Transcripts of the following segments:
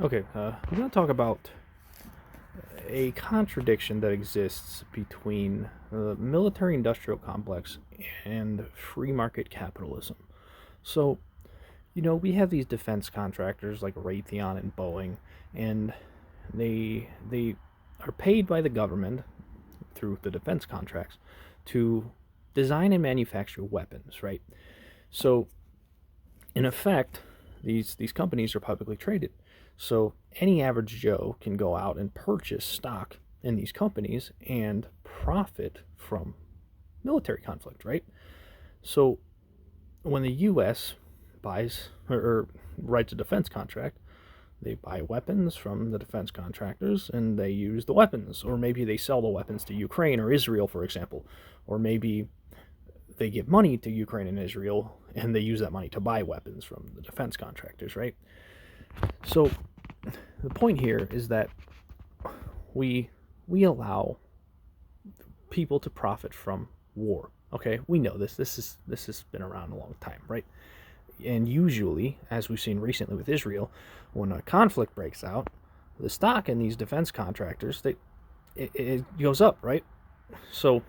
Okay, we're going to talk about a contradiction that exists between the military industrial complex and free market capitalism. So, we have these defense contractors like Raytheon and Boeing, and they are paid by the government through the defense contracts to design and manufacture weapons, right? So, in effect, these companies are publicly traded. So any average Joe can go out and purchase stock in these companies and profit from military conflict, right? So when the U.S. buys or writes a defense contract, they buy weapons from the defense contractors and they use the weapons. Or maybe they sell the weapons to Ukraine or Israel, for example. Or maybe they give money to Ukraine and Israel and they use that money to buy weapons from the defense contractors, right? So the point here is that we allow people to profit from war. Okay, we know this. This has been around a long time, right? And usually, as we've seen recently with Israel, when a conflict breaks out, the stock in these defense contractors it goes up, right? So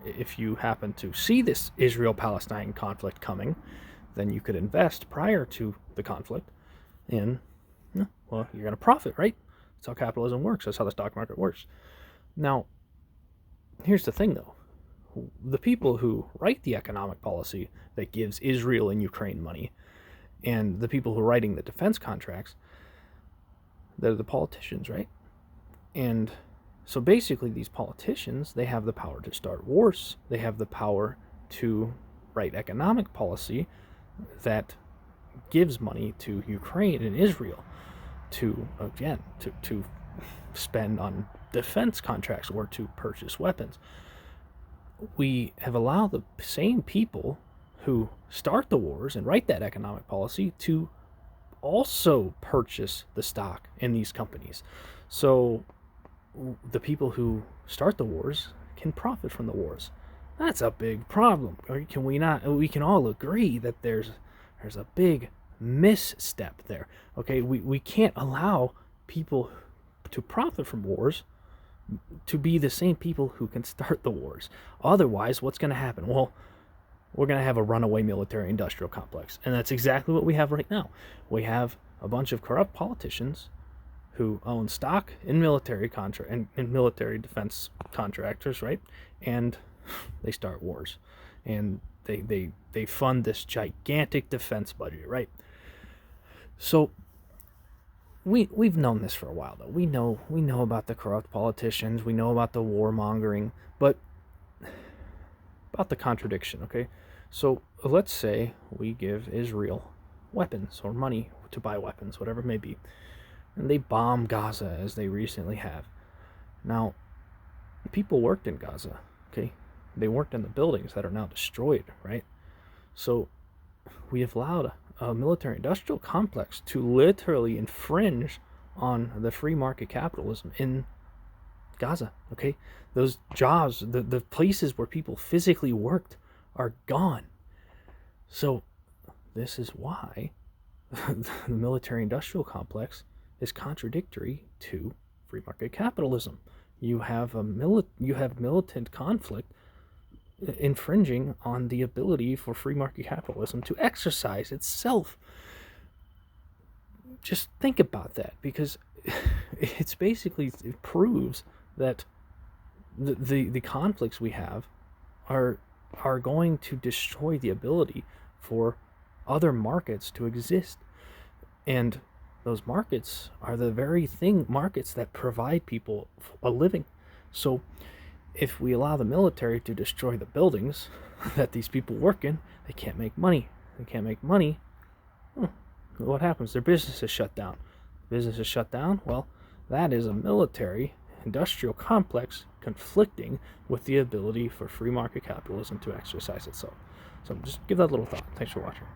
if you happen to see this Israel-Palestine conflict coming, then you could invest prior to the conflict in, well, you're going to profit, right? That's how capitalism works. That's how the stock market works. Now, here's the thing, though. The people who write the economic policy that gives Israel and Ukraine money, and the people who are writing the defense contracts, they're the politicians, right? And so basically these politicians, they have the power to start wars. They have the power to write economic policy that gives money to Ukraine and Israel to, again, to spend on defense contracts or to purchase weapons. We have allowed the same people who start the wars and write that economic policy to also purchase the stock in these companies. So the people who start the wars can profit from the wars. That's a big problem. Can we not? We can all agree that there's a big misstep there. Okay, we can't allow people to profit from wars to be the same people who can start the wars. Otherwise, what's going to happen? Well, we're going to have a runaway military industrial complex. And that's exactly what we have right now. We have a bunch of corrupt politicians who own stock in military and military defense contractors, right? And they start wars. And they fund this gigantic defense budget, right? So we've known this for a while, though. We know about the corrupt politicians. We know about the warmongering, but about the contradiction. Okay, so let's say we give Israel weapons or money to buy weapons, whatever it may be, and they bomb Gaza as they recently have. Now, people worked in Gaza. Okay, they worked in the buildings that are now destroyed, right? So we have allowed a military-industrial complex to literally infringe on the free market capitalism in Gaza, okay? Those jobs, the places where people physically worked are gone. So this is why the military-industrial complex is contradictory to free market capitalism. You have militant conflict infringing on the ability for free market capitalism to exercise itself. Just think about that, because it proves that the conflicts we have are going to destroy the ability for other markets to exist. And those markets are the very markets that provide people a living. So if we allow the military to destroy the buildings that these people work in, they can't make money. They can't make money. What happens? Their business is shut down. Business is shut down? Well, that is a military industrial complex conflicting with the ability for free market capitalism to exercise itself. So just give that a little thought. Thanks for watching.